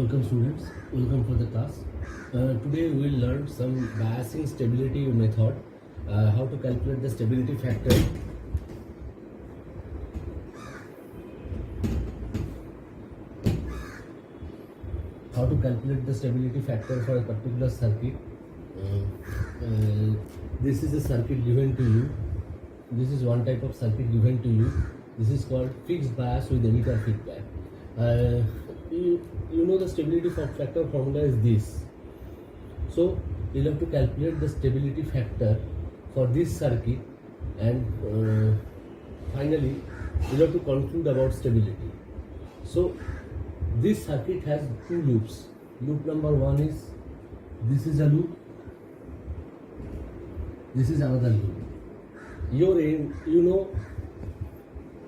Welcome students, welcome for the class. Today we will learn some biasing stability method, how to calculate the stability factor. How to calculate the stability factor for a particular circuit. This is a circuit given to you. This is one type of circuit given to you. This is called fixed bias with emitter feedback. You know the stability factor formula is this. So you'll have to calculate the stability factor for this circuit, and finally you'll have to conclude about stability. So this circuit has two loops. Loop number one is, this is a loop, this is another loop. Your aim,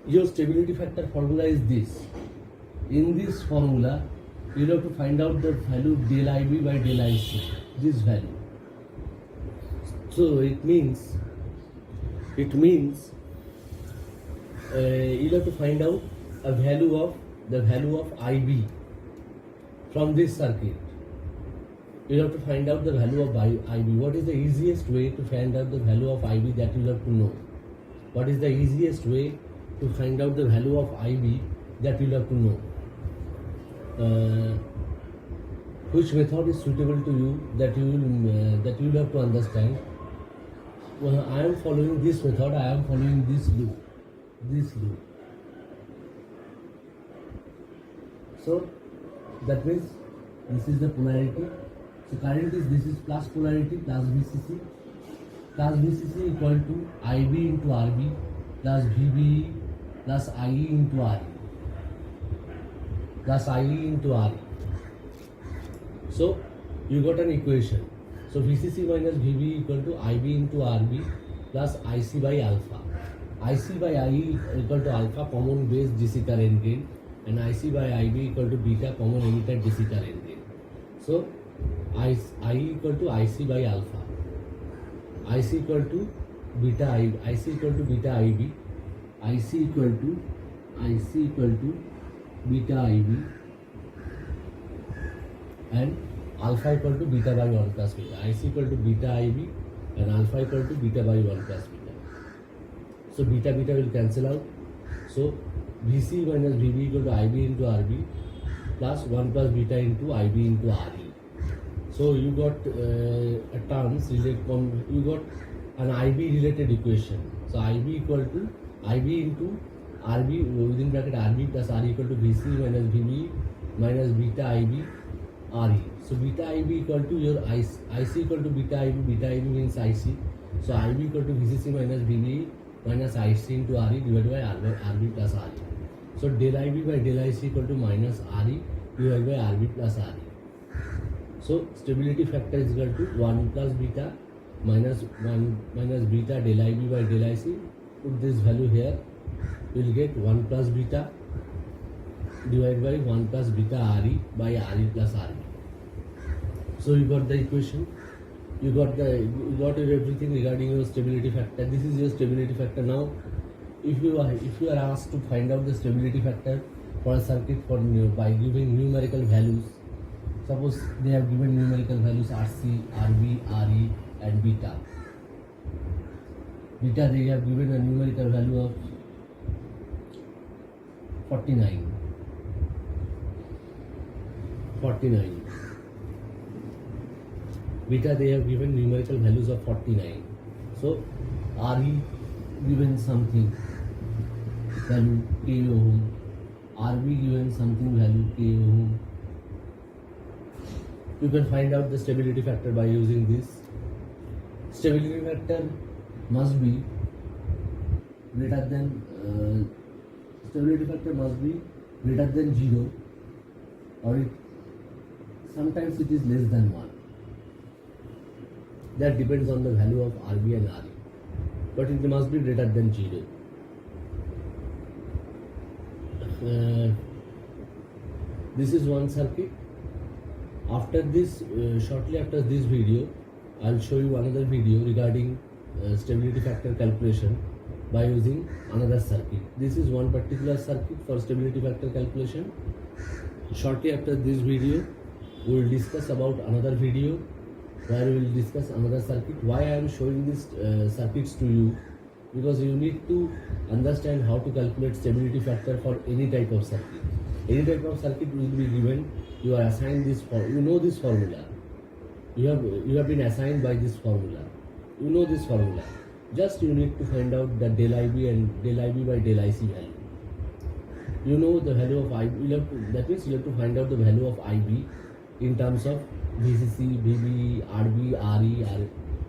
your stability factor formula is this. In this formula, you have to find out the value del IB by del IC, this value. So it means you have to find out the value of IB from this circuit. You have to find out the value of IB. What is the easiest way to find out the value of IB? That you have to know. What is the easiest way to find out the value of IB? That you have to know. Which method is suitable to you, that you will have to understand. Well, I am following this method. I am following this loop. So that means this is the polarity. So current is, this is plus polarity plus VCC. Plus VCC equal to IB into RB plus VBE plus IE into RE. Plus IE into RE. So you got an equation. So VCC minus VB equal to IB into RB plus IC by alpha. IC by IE equal to alpha common base DC current gain, and IC by IB equal to beta common emitter DC current gain. So IE equal to IC by alpha. IC equal to beta IB. IC equal to beta IB. IC equal to beta IB, and alpha equal to beta by 1 plus beta. IC equal to beta IB and alpha equal to beta by 1 plus beta. So beta will cancel out. So VC minus VB equal to IB into RB plus 1 plus beta into IB into RE. So you got a terms related, you got an IB related equation. So IB equal to IB into RB within bracket RB plus RE equal to VC minus VB minus beta IB RE. So beta IB equal to your IC equal to beta IB means IC. So IB equal to VCC minus VB minus IC into RE divided by RB plus RE. So del IB by del IC equal to minus RE divided by RB plus RE. So stability factor is equal to 1 plus beta minus 1 minus beta del IB by del IC. Put this value here. You will get 1 plus beta divided by 1 plus beta RE by RE plus RE. So you got the equation. You got everything regarding your stability factor. This is your stability factor. Now, if you are asked to find out the stability factor for a circuit by giving numerical values, suppose they have given numerical values RC, RB, RE, and beta. Beta, they have given a numerical value of 49. Beta, they have given numerical values of 49. So RE given something value k ohm, RB given something value k ohm. You can find out the stability factor by using this. Stability factor must be greater than 0, or sometimes it is less than 1. That depends on the value of RB and RE, but it must be greater than 0. This is one circuit. After this, shortly after this video, I will show you another video regarding stability factor calculation by using another circuit. This is one particular circuit for stability factor calculation. Shortly after this video, we will discuss about another video where we will discuss another circuit. Why I am showing these circuits to you? Because you need to understand how to calculate stability factor for any type of circuit. Any type of circuit will be given. You are assigned this you know this formula. You have been assigned by this formula. You know this formula. Just you need to find out the del IB and del IB by del IC value. You know the value of IB. That means you have to find out the value of IB in terms of VCC, VB, RB, RE,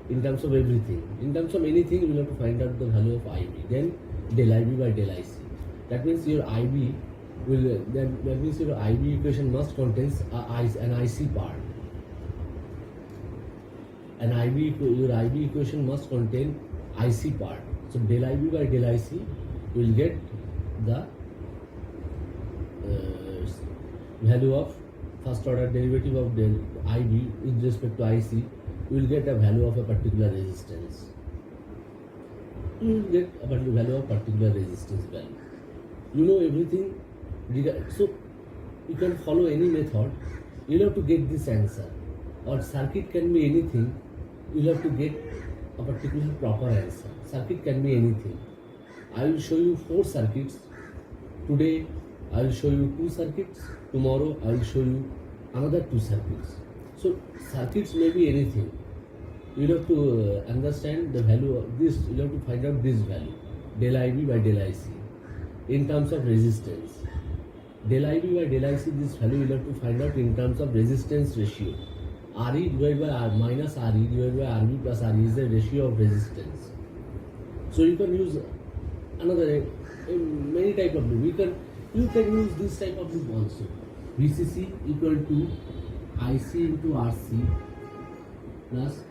in terms of everything. In terms of anything, you will have to find out the value of IB. Then del IB by del IC. That means your IB will. That means your IB equation must contain an IC part. Your IB equation must contain IC part. So del IB by del IC will get the value of first order derivative of del IB with respect to IC. You will get a value of a particular resistance. You will get a particular value of particular resistance value. You know everything. So you can follow any method. You have to get this answer. Or circuit can be anything. You have to get a particular proper answer. Circuit can be anything. I will show you 4 circuits. Today I will show you 2 circuits. Tomorrow I will show you another 2 circuits. So circuits may be anything. You have to understand the value of this. You have to find out this value, del IB by del IC, in terms of resistance. Del IB by del IC, this value you have to find out in terms of resistance ratio. RE divided by R minus RE divided by RB plus RE is the ratio of resistance. So you can use another many type of loop. You can use this type of loop also. VCC equal to IC into RC plus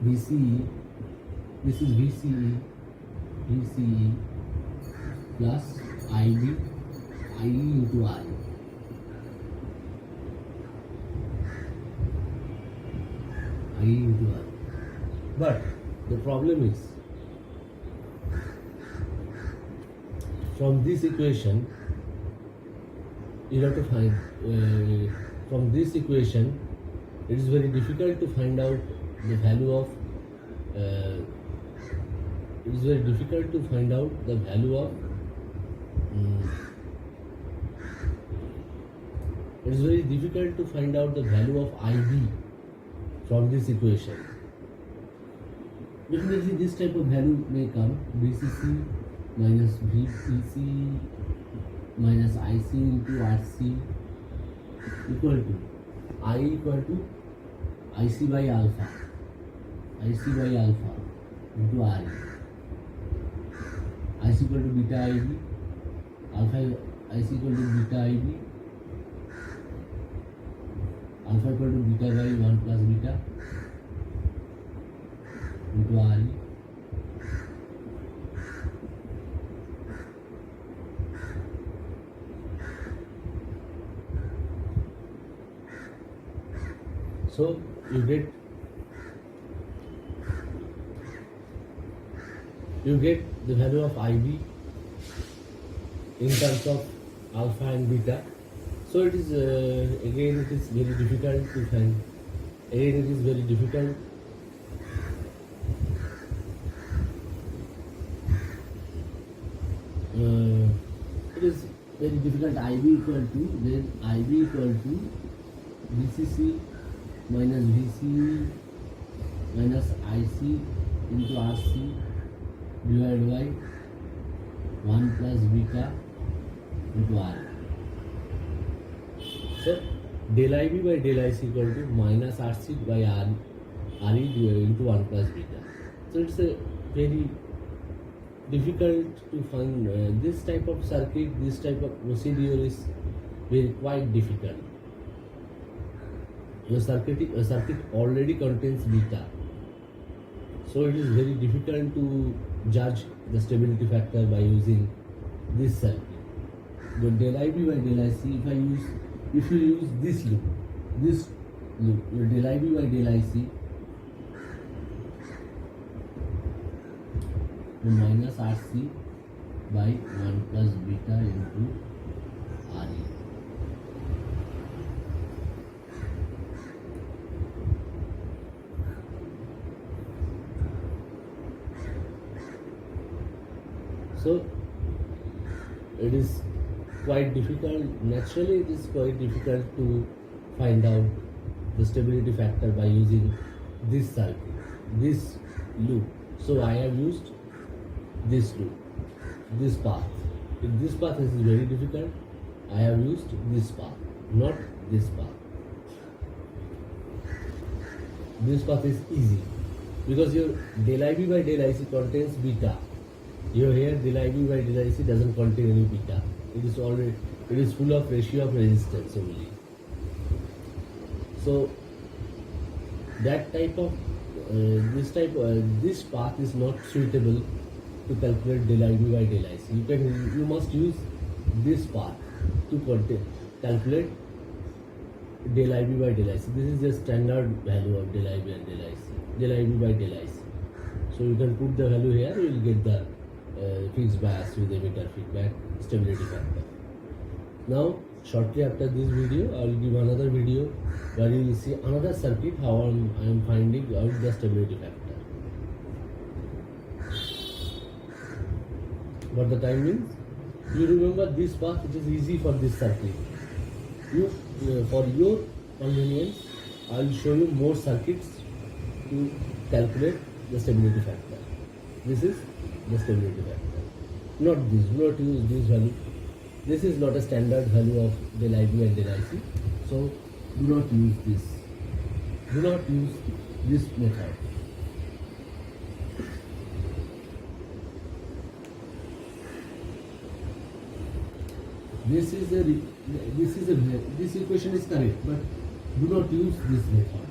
VCE. This is VCE plus IE into RE. IE into RE. But the problem is, from this equation, you have to find from this equation, it is very difficult to find out the value of it is very difficult to find out the value of it is very difficult to find out the value of IB from this equation. Definitely this type of value may come, VCC minus VCC minus IC into RC equal to I equal to IC by alpha into RE. IC equal to beta IB, alpha IC equal to beta IB, alpha equal to beta by 1 plus beta into RE. So you get the value of IB in terms of alpha and beta. So it is again it is very difficult to find. Again it is very difficult. It is very difficult. IB equal to VCC minus VCE minus IC into RC divided by 1 plus beta into R. So del IB by del IC equal to minus RC by RE divided into 1 plus beta. So it's a very difficult to find this type of circuit. This type of procedure is very quite difficult. The circuit already contains beta, so it is very difficult to judge the stability factor by using this circuit. The del IB by del IC, if you use this loop, your del IB by del IC, minus RC by 1 plus beta into RE. So it is quite difficult. Naturally, it is quite difficult to find out the stability factor by using this circuit, this loop. So I have used this loop, this path. If this path is very difficult, I have used this path, not this path. This path is easy because your del IB by del IC contains beta. Your here del IB by del IC doesn't contain any beta. It is full of ratio of resistance only. So that type of this path is not suitable to calculate del IB by del IC. You must use this path to calculate del IB by del IC. This is the standard value of del IB and del IC. Del IB by del IC. So you can put the value here. You will get the fixed bias with emitter feedback stability factor. Now shortly after this video, I will give another video where you will see another circuit how I am finding out the stability factor. But the time means you remember this path. It is easy for this circuit. For your convenience, I will show you more circuits to calculate the stability factor. This is the stability factor. Not this. Do not use this value. This is not a standard value of del IB and del IC. So do not use this. Do not use this method. This equation is correct, but do not use this method.